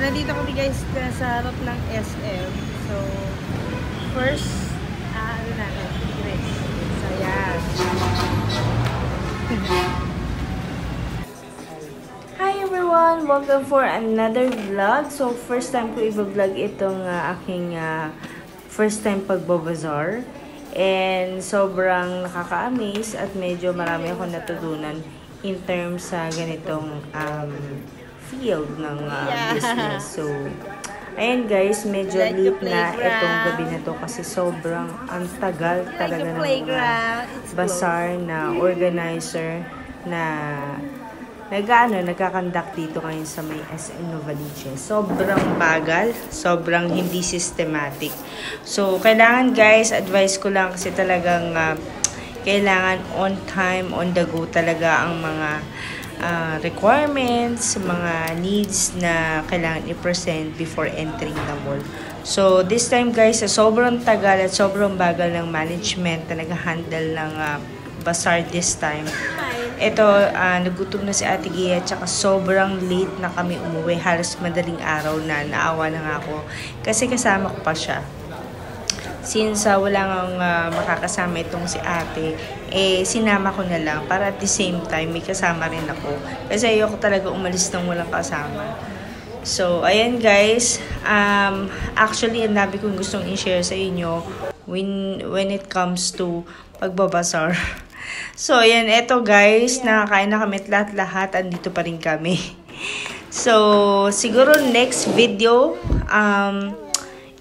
nandito kami guys sa harap ng SM. So, first, ano natin, Chris. So, yan. Hi everyone! Welcome for another vlog. So, first time ko i-vlog itong aking first time pagbabazar. And sobrang nakaka-amaze at medyo marami akong natutunan in terms sa ganitong field ng business. So, ayan guys, medyo like late na itong gabi na to kasi sobrang ang tagal talaga ng mga bazaar na organizer na nagkakandak dito ngayon sa may SM Novaliches. Sobrang bagal, sobrang hindi systematic. So, kailangan guys, advice ko lang kasi talagang kailangan on time, on the go talaga ang mga requirements, mga needs na kailangan i-present before entering the mall. So, this time guys, sobrang tagal at sobrang bagal ng management na nag-handle ng bazaar this time. Ito, nagutom na si Ate Gia, tsaka sobrang late na kami umuwi. Halos madaling araw na, naawa na nga ako. Kasi kasama ko pa siya. Since wala nang makakasama itong si ate, sinama ko na lang para at the same time may kasama rin ako. Kasi ayoko talaga umalis nang walang kasama. So, ayan guys. Actually, ang dami kong gustong i-share sa inyo when it comes to pagbabazar. So, ayan. Eto guys, nakakain na kami at lahat. Andito pa rin kami. So, siguro next video,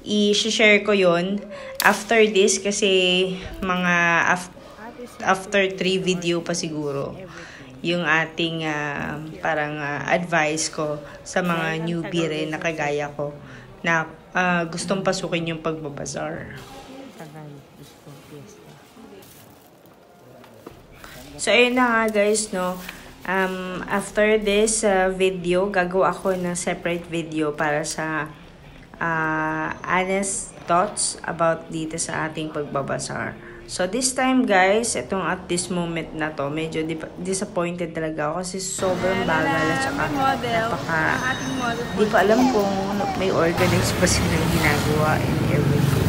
i-share ko yon after this kasi mga after 3 video pa siguro yung ating parang advice ko sa mga newbie rin na kagaya ko na gustong pasukin yung pagbabazar. So, ayun na nga guys, no. After this video, gagawa ako ng separate video para sa honest thoughts about dito sa ating pagbabazar. So, this time guys, itong at this moment na to, medyo disappointed talaga ako kasi sobrang bagal at saka di ko alam kung may organize pa silang ginagawa and everything.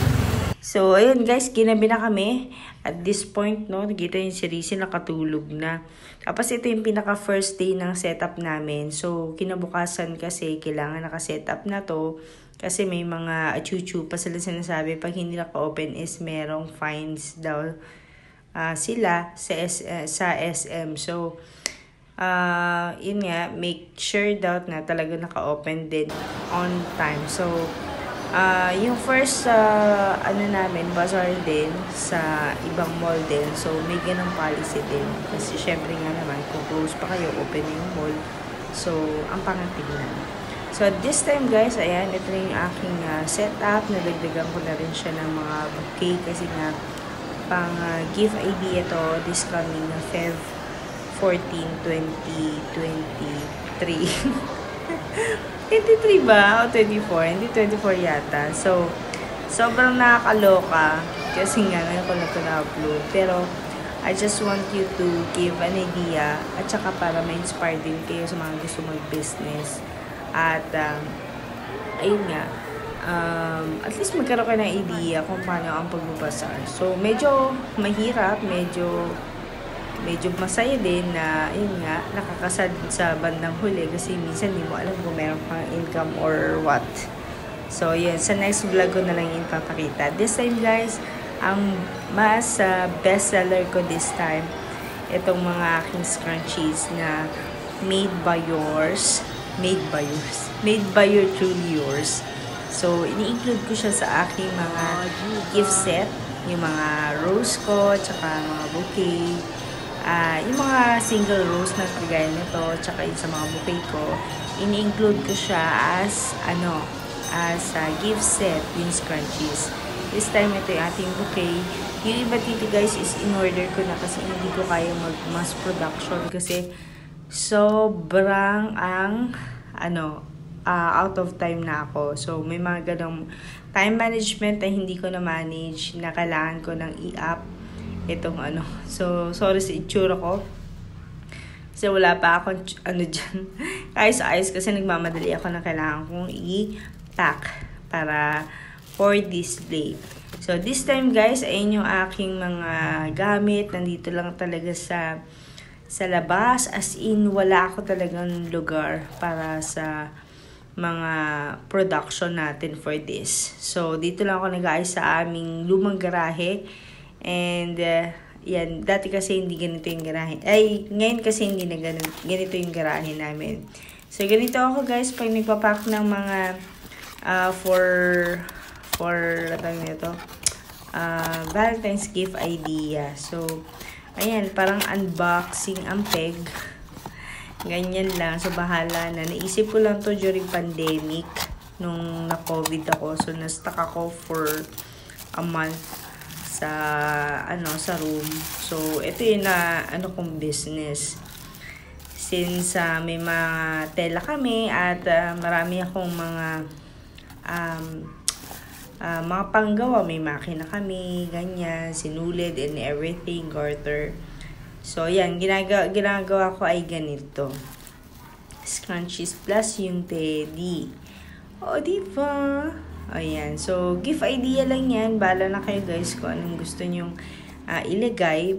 So, ayun guys, ginabi na kami. At this point, no, nakita yung si Rizzy nakatulog na. Tapos ito yung pinaka first day ng setup namin. So, kinabukasan kasi kailangan naka-setup na to. Kasi may mga chuchu pa sila sinasabi. Pag hindi naka-open is merong fines daw sila sa SM. So, yun nga, make sure daw na talaga naka-open din on time. So, yung first namin, bazaar din sa ibang mall din. So, may ganang policy din. Kasi syempre nga naman, kung close pa kayo, open yung mall. So, ang pangatignan. So, this time guys, ayan, ito na yung aking setup. Nadagdagan ko na rin siya ng mga bouquet kasi nga pang gift idea ito this coming Feb 14, 2023. 23 ba? O 24? Hindi 24 yata. So, sobrang nakakaloka kasi nga ngayon ko na ito na-upload. Pero, I just want you to give an idea at saka para ma-inspire din kayo sa mga gusto mag-business. At, ayun nga, at least magkaroon kayo ng idea kung paano ang pagbabazar. So, medyo mahirap, medyo masaya din na, yun nga, nakakasad sa bandang huli kasi minsan hindi mo alam kung meron kang income or what. So, yun, sa next vlog ko na lang yung papakita. This time, guys, ang mas best seller ko this time, itong mga aking scrunchies na made by your truly yours. So, ini-include ko siya sa aking mga gift set, yung mga rose ko, tsaka mga bouquet, yung mga single rose na kagaya nito, tsaka yung sa mga bouquet ko, ini-include ko siya as gift set, yung scrunchies. This time, ito yung ating bouquet. Yung iba dito guys is in-order ko na kasi hindi ko kaya mag-mass production kasi sobrang out of time na ako. So, may mga ganong time management na hindi ko na-manage na kailangan ko ng i-up itong So, sorry sa itsura ko. Kasi wala pa akong dyan. Ayos-ayos kasi nagmamadali ako na kailangan kong i-pack para for display. So, this time guys, ayun yung aking mga gamit. Nandito lang talaga sa labas. As in, wala ako talagang lugar para sa mga production natin for this. So, dito lang ako nag-aayos sa aming lumang garahe. And, yan, dati kasi hindi ganito yung garahe. Ay, ngayon kasi hindi na ganito yung garahe namin. So, ganito ako guys, pag nagpapack ng mga for Valentine's gift idea. So, ayan, parang unboxing ang peg. Ganyan lang. So, bahala na. Naisip ko lang to during pandemic. Nung na-COVID ako. So, na-stuck ako for a month sa room. So, ito yung kong business. Since may mga tela kami at marami akong mga panggawa. May makina kami, ganyan, sinulid and everything, garter. So, yan, ginagawa ko ay ganito. Scrunchies plus yung teddy. O, diba? Ayan. So, gift idea lang yan. Bala na kayo guys kung anong gusto nyong ilagay,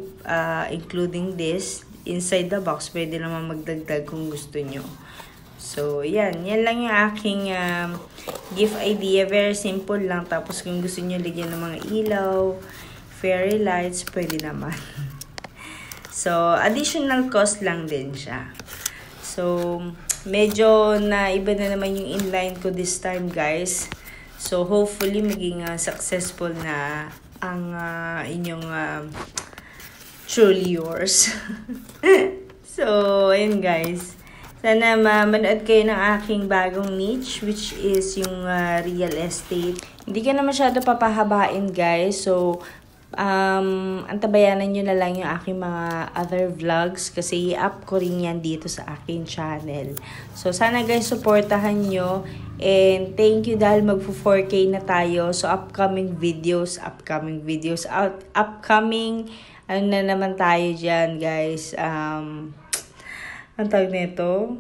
including this. Inside the box, pwede naman magdagdag kung gusto nyo. So, yan. Yan lang yung aking gift idea. Very simple lang. Tapos, kung gusto nyo lagyan ng mga ilaw, fairy lights, pwede naman. So, additional cost lang din siya. So, medyo na iba na naman yung inline ko this time, guys. So, hopefully, maging successful na ang inyong truly yours. So, ayun guys. Sana manood kayo ng aking bagong niche, which is yung real estate. Hindi ka na masyado papahabain, guys. So, antabayanan nyo na lang yung aking mga other vlogs kasi i-up ko rin yan dito sa aking channel. So, sana guys, supportahan nyo. And thank you dahil magpo-4K na tayo. So, upcoming videos, ano na naman tayo dyan, guys. Ang tawag nito?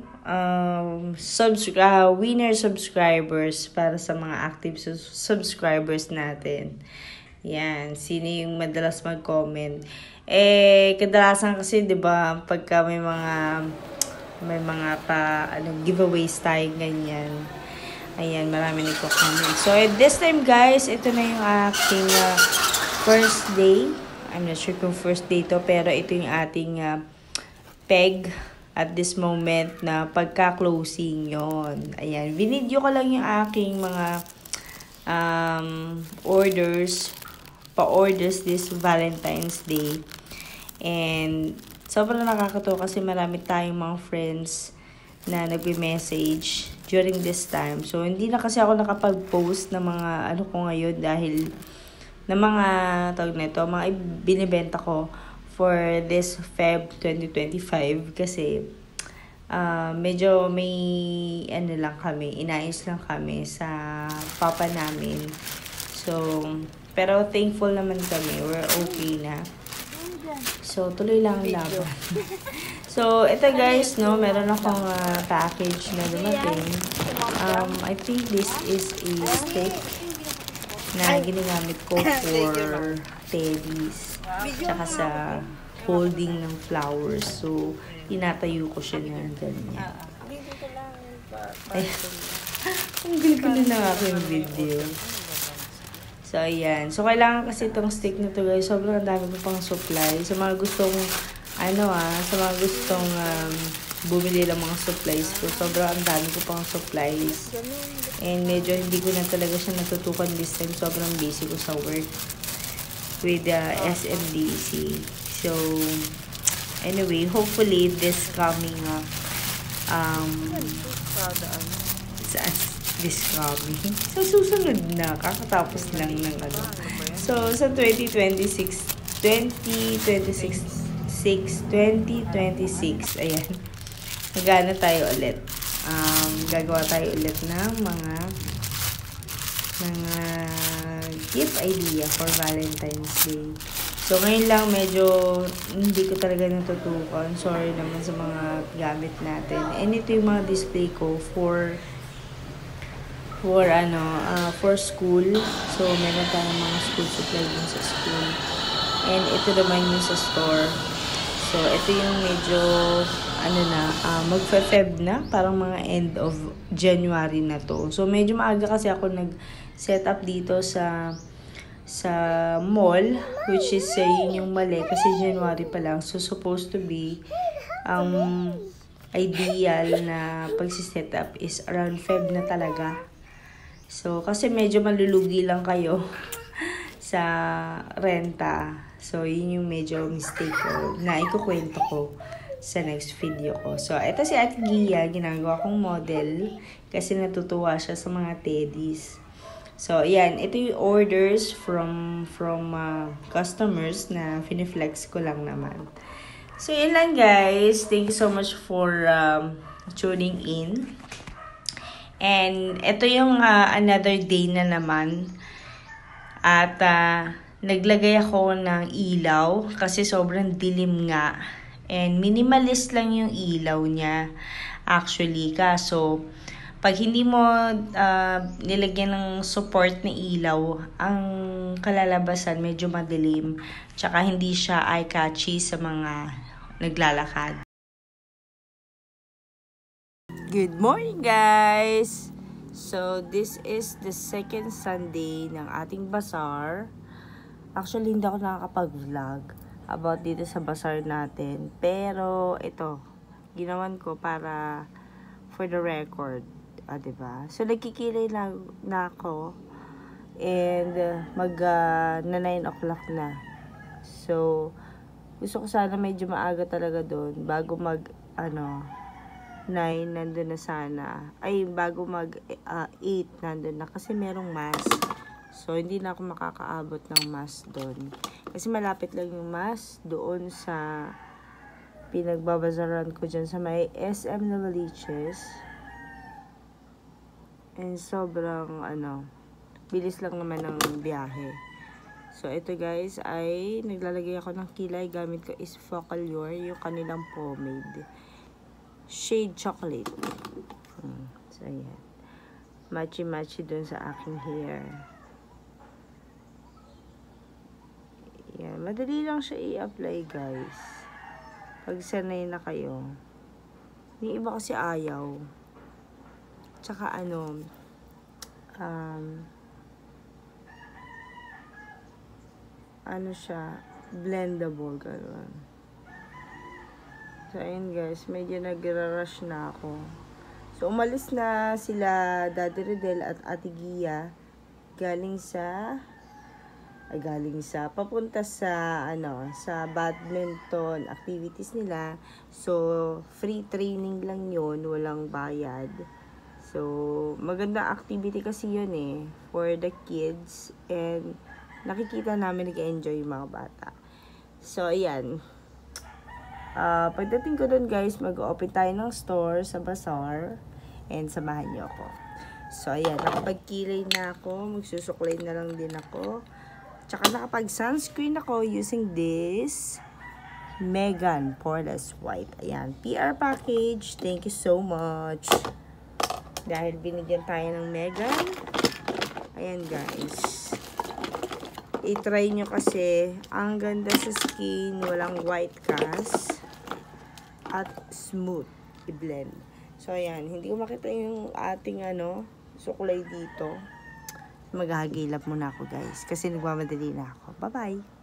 Winner subscribers para sa mga active subscribers natin. Yan, sino yung madalas mag-comment. Kadalasan kasi 'di ba, pagka may mga giveaways tayo ganyan. Ayan, marami nagko-comment. So, this time guys, ito na yung aking first day. I'm not sure kung first day to, pero ito yung ating peg at this moment na pagka-closing yon. Ayan, video ko lang yung aking mga orders this Valentine's Day. And sobrang nakakatuwa kasi marami tayong mga friends na nagbe-message during this time. So, hindi na kasi ako nakapag-post ng mga ko ngayon dahil na mga mga binibenta ko for this Feb 2025 kasi medyo may inayos lang kami sa papa namin. So, pero thankful naman kami. We're okay na. So, tuloy lang ang laban. So, ito guys, meron akong package na dumating. I think this is a stick na ginagamit ko for teddies. Tsaka sa holding ng flowers. So, tinatayo ko siya ng ganyan. Ay, ang gulo-gulo ng aking video. So, ayan. So, kailangan kasi itong stick na to guys. Sobrang dami ko pang supply. Sa mga gustong, sa mga gustong bumili ng mga supplies ko. Sobrang dami ko pang supplies. And medyo hindi ko na talaga siya natutukan this time. Sobrang busy ko sa work with SMDC. So, anyway, hopefully this coming sa susunod na, kakatapos lang ng So, sa 2026, ayan, magana tayo ulit. Gagawa tayo ulit ng mga gift idea for Valentine's Day. So, So, ngayon lang medyo hindi ko talaga natutukan. Sorry naman sa mga gamit natin. And ito yung mga display ko for school. So, meron tayong mga school supply din sa school. And ito naman yung sa store. So, ito yung medyo, magfe-Feb na. Parang mga end of January na to. So, medyo maaga kasi ako nag-set up dito sa mall, which is yun yung mali. Kasi January pa lang. So, supposed to be, ideal na pag-set up is around Feb na talaga. So, kasi medyo malulugi lang kayo sa renta. So, yun yung medyo mistake ko na ikukwento ko sa next video ko. So, ito si Ate Gia, ginagawa kong model kasi natutuwa siya sa mga teddies. So, yan. Ito yung orders from customers na finiflex ko lang naman. So, yun lang guys. Thank you so much for tuning in. And ito yung another day na naman. At naglagay ako ng ilaw kasi sobrang dilim nga. And minimalist lang yung ilaw niya actually. Kaso, pag hindi mo nilagyan ng support na ilaw, ang kalalabasan medyo madilim. Tsaka hindi siya eye-catchy sa mga naglalakad. Good morning guys! So, this is the second Sunday ng ating bazaar. Actually, hindi ako nakakapag-vlog about dito sa bazaar natin. Pero, ito, ginawan ko para for the record. Diba? So, nagkikilay na ako. And, na 9 o'clock na. So, gusto ko sana medyo maaga talaga doon. Bago 9, nandun na sana. Ay, bago 8, nandun na. Kasi merong mass. So, hindi na ako makakaabot ng mass doon. Kasi malapit lang yung mass doon sa pinagbabazaran ko dyan sa may SM Novaliches. And sobrang, bilis lang naman ng biyahe. So, ito guys, ay naglalagay ako ng kilay. Gamit ko is Focallure, yung kanilang pomade. Shade chocolate. So, ayan. Matchy-matchy dun sa aking hair. Ayan. Madali lang siya i-apply, guys. Pag sanay na kayo. Yung iba kasi ayaw. Tsaka siya, blendable, gano'n. So, ayun guys, medyo nag-rush na ako. So, umalis na sila Daddy Redel at Ate Gia papunta sa badminton activities nila. So, free training lang yun, walang bayad. So, maganda activity kasi yun for the kids. And, nakikita namin nag-enjoy yung mga bata. So, ayan. Pagdating ko dun guys, mag-open tayo ng store sa bazaar. And, samahan niyo ako. So, ayan. Nakapagkilay na ako. Magsusuklay na lang din ako. Tsaka nakapag-sunscreen ako using this Megan Poreless White. Ayan. PR package. Thank you so much. Dahil binigyan tayo ng Megan. Ayan guys. I-try nyo kasi. Ang ganda sa skin. Walang white cast. At smooth. I-blend. So ayan. Hindi ko makita yung ating suklay dito. Maghahagilap muna ako guys. Kasi nagmamadali na ako. Bye-bye.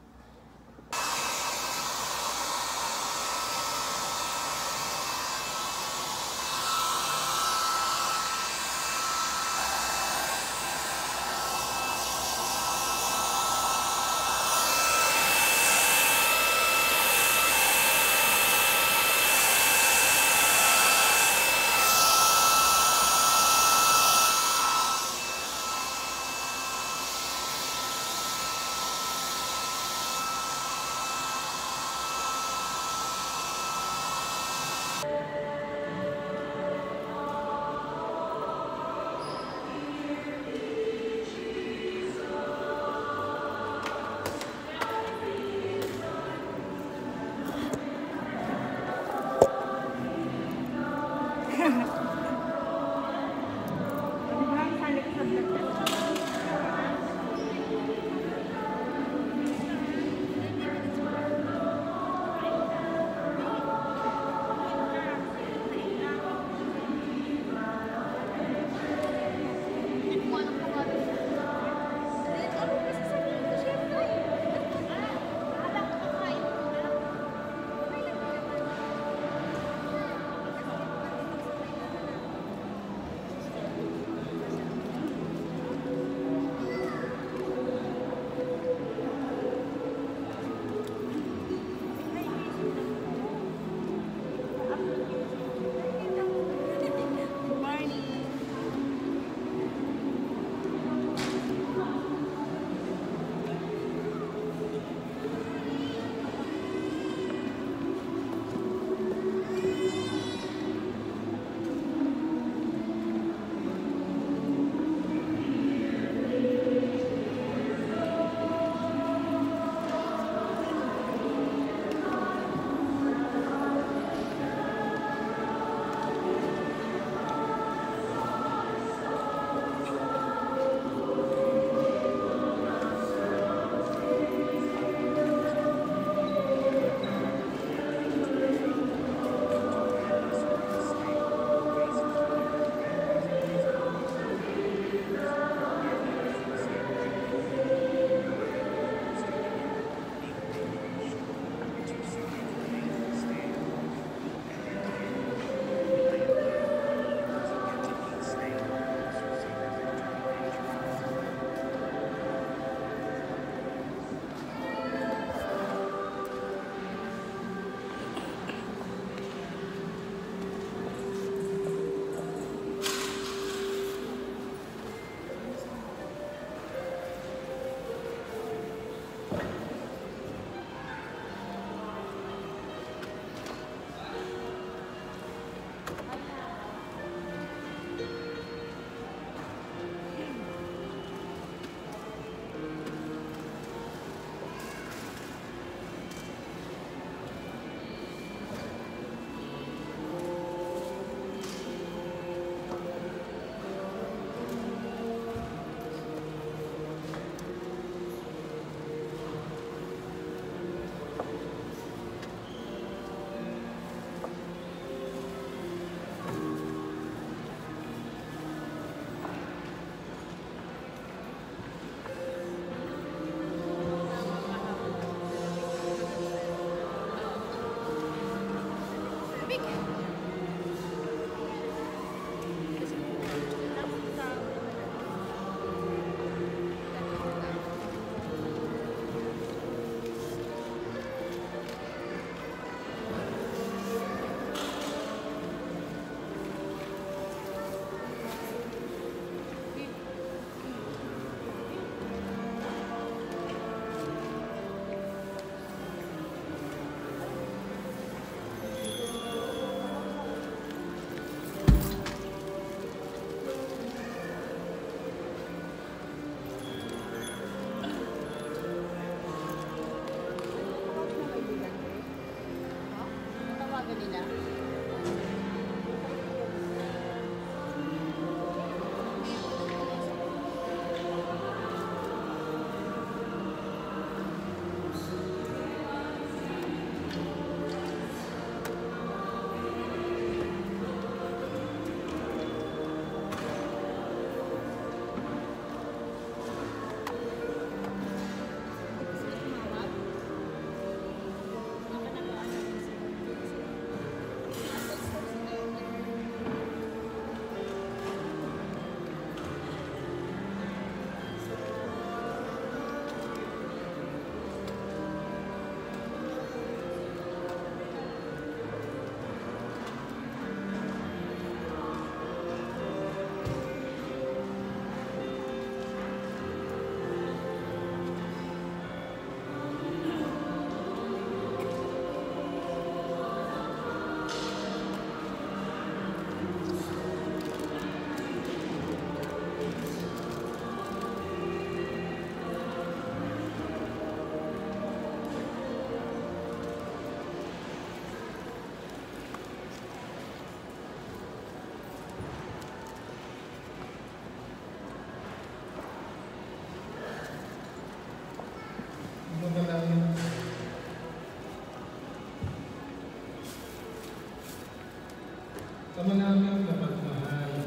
Ama namin na magmahal,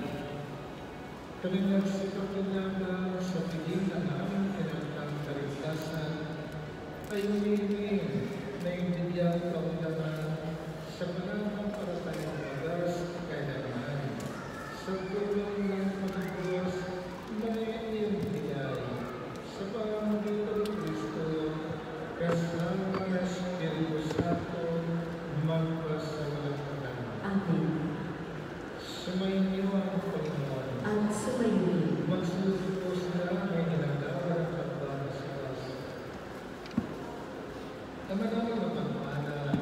kami nagsipagkalaga sa piling na aming tinatang kaligtasan ay humihingi na ibigyan kaunlaman sa panahon para tayong magas kailangan. Sa tulong ng Panginoon, may iyong bigay sa pamamagitan ng Kristo, kasama ng Espiritu Santo, magpasawalang hanggan. Amen. Sumainyo ang Panginoon. At sumainyo. Magsusupo sila may ginagawa ng pagbabasawas. Ama namin mapagmana,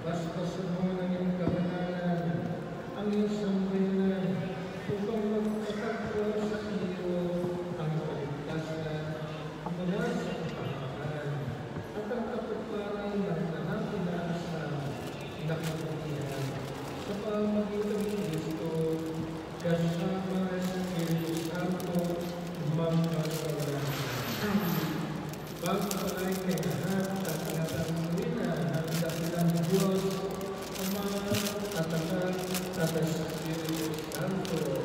basbasan mo ng iyong kabanalan ang iyong sambayanan upang magpatagpo sa iyo ang kaligtasan mula sa kapahamakan at ang katuparan ng tanang inaasam na kabutihan sa pamamagitan ng Kristo kasama ng Espiritu Santo magpasawalang hanggan. Pagpalay kay lahat at natanggulina ng dakilang Diyos, Ama at Anak at Espiritu Santo.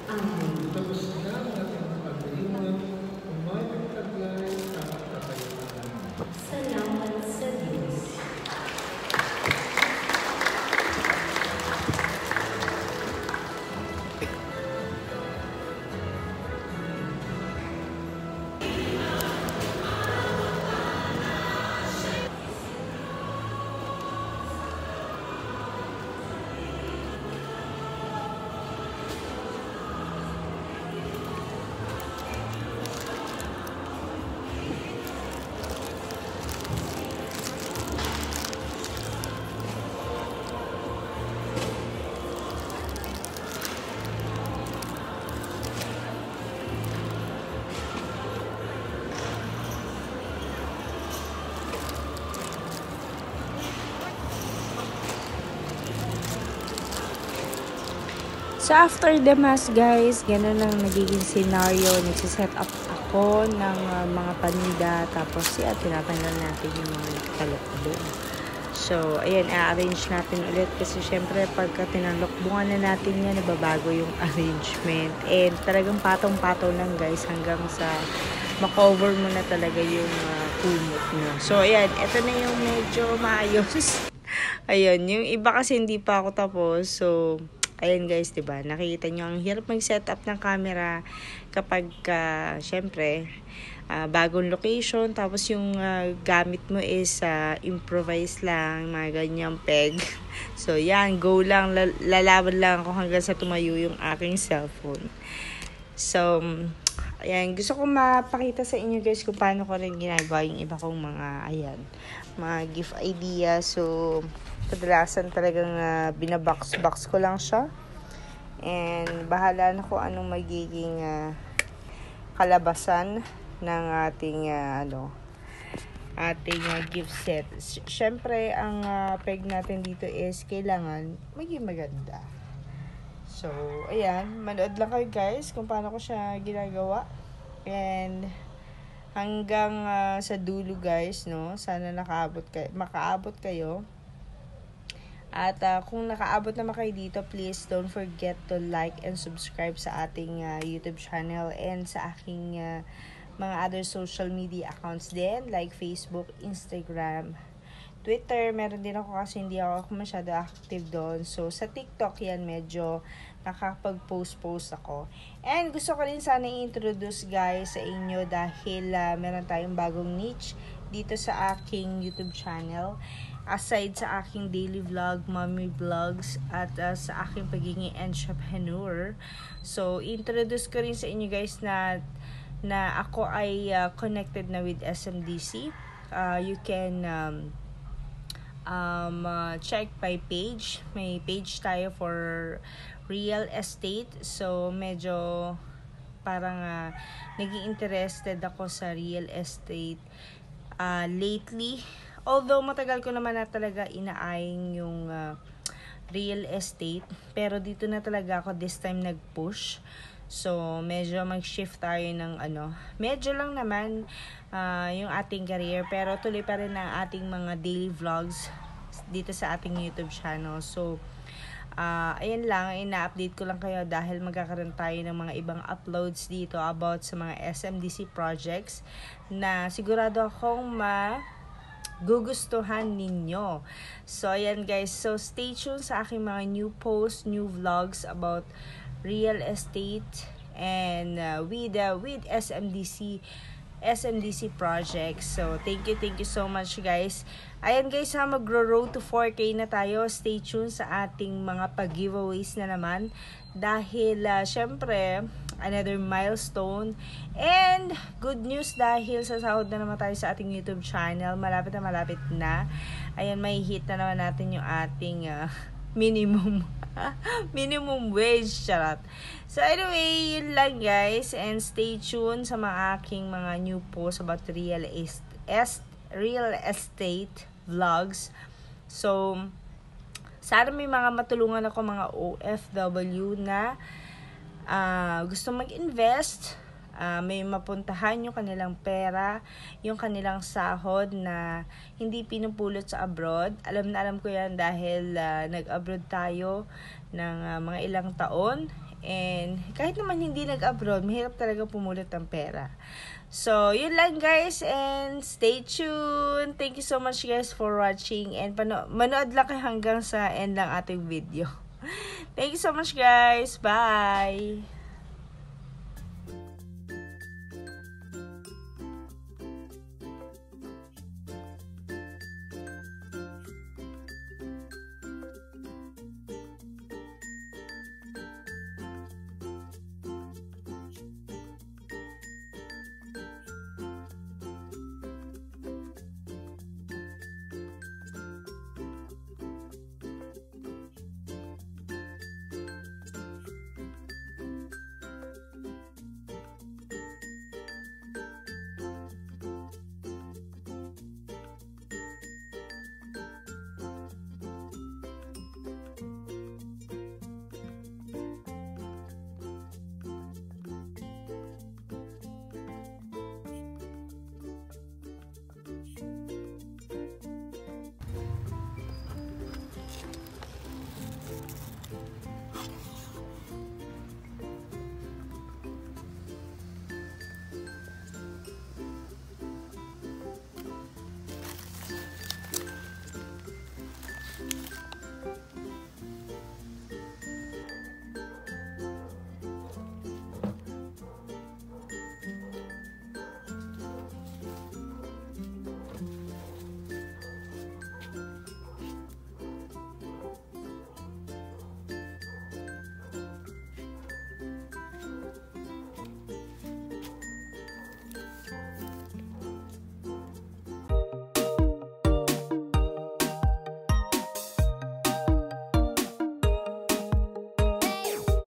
Amen. Tapos na ang ating pagdiwang, umay at katayuan. Salamat sa Diyos. So, after the mass, guys, ganun ang nagiging scenario. Nagsiset up ako ng mga paninda. Tapos, tinatanggal natin yung mga nakakalok doon. So, ayan, i-arrange natin ulit. Kasi, syempre, pagka tinalokbungan na natin yan, nababago yung arrangement. And, talagang patong-patong lang, guys, hanggang sa makover mo na talaga yung kumot nyo. So, ayan, ito na yung medyo maayos. Ayan, yung iba kasi hindi pa ako tapos. So, ayan guys, diba? Nakikita nyo, ang hirap mag-set up ng camera kapag, syempre, bagong location. Tapos yung gamit mo is improvise lang, mga ganyang peg. So, yan, go lang. Lalaban lang ako hanggang sa tumayo yung aking cellphone. So, ayan, gusto ko mapakita sa inyo guys kung paano ko rin ginagawa yung iba kong mga gift idea. So, kadalasan talagang binabox-box ko lang siya. And bahala na kung anong magiging kalabasan ng ating gift set. Siyempre, ang peg natin dito is kailangan maging maganda. So, ayan, manood lang kayo guys kung paano ko siya ginagawa. And hanggang sa dulo guys, no? Sana makaabot kayo. At kung nakaabot naman kayo dito, please don't forget to like and subscribe sa ating YouTube channel and sa aking mga other social media accounts din, like Facebook, Instagram, Twitter. Meron din ako kasi hindi ako masyado active doon. So, sa TikTok yan, medyo nakapag-post ako. And gusto ko rin sana i-introduce guys sa inyo dahil meron tayong bagong niche dito sa aking YouTube channel. Aside sa aking daily vlog, mommy vlogs, at sa aking pagiging entrepreneur. So, introduce ko rin sa inyo guys na ako ay connected na with SMDC. You can check my page. May page tayo for real estate. So, medyo parang naging interested ako sa real estate lately. Although matagal ko naman na talaga inaayang yung real estate, pero dito na talaga ako this time nag-push. So, medyo mag-shift tayo ng medyo lang naman yung ating career, pero tuloy pa rin ang ating mga daily vlogs dito sa ating YouTube channel. So, Ayan lang, ina-update ko lang kayo dahil magkakaroon tayo ng mga ibang uploads dito about sa mga SMDC projects na sigurado akong gugustuhan ninyo. So, ayan guys. So, stay tuned sa aking mga new posts, new vlogs about real estate and with SMDC projects. So, thank you so much guys. Ayan guys, magro-road to 4K na tayo. Stay tuned sa ating mga pag-giveaways na naman. Dahil, syempre, another milestone. And, good news dahil sasahod na naman tayo sa ating YouTube channel. Malapit na. Ayan, may hit na naman natin yung ating minimum wage, charot. So anyway, yun lang guys, and stay tuned sa mga aking mga new posts about real estate vlogs. So sana may mga matulungan ako mga OFW na gusto mag-invest, may mapuntahan yung kanilang pera, yung kanilang sahod na hindi pinupulot sa abroad. Alam ko yan dahil nag-abroad tayo ng mga ilang taon. And kahit naman hindi nag-abroad, mahirap talaga pumulot ng pera. So, yun lang guys, and stay tuned. Thank you so much guys for watching, and manood lang kayo hanggang sa end ng ating video. Thank you so much guys. Bye!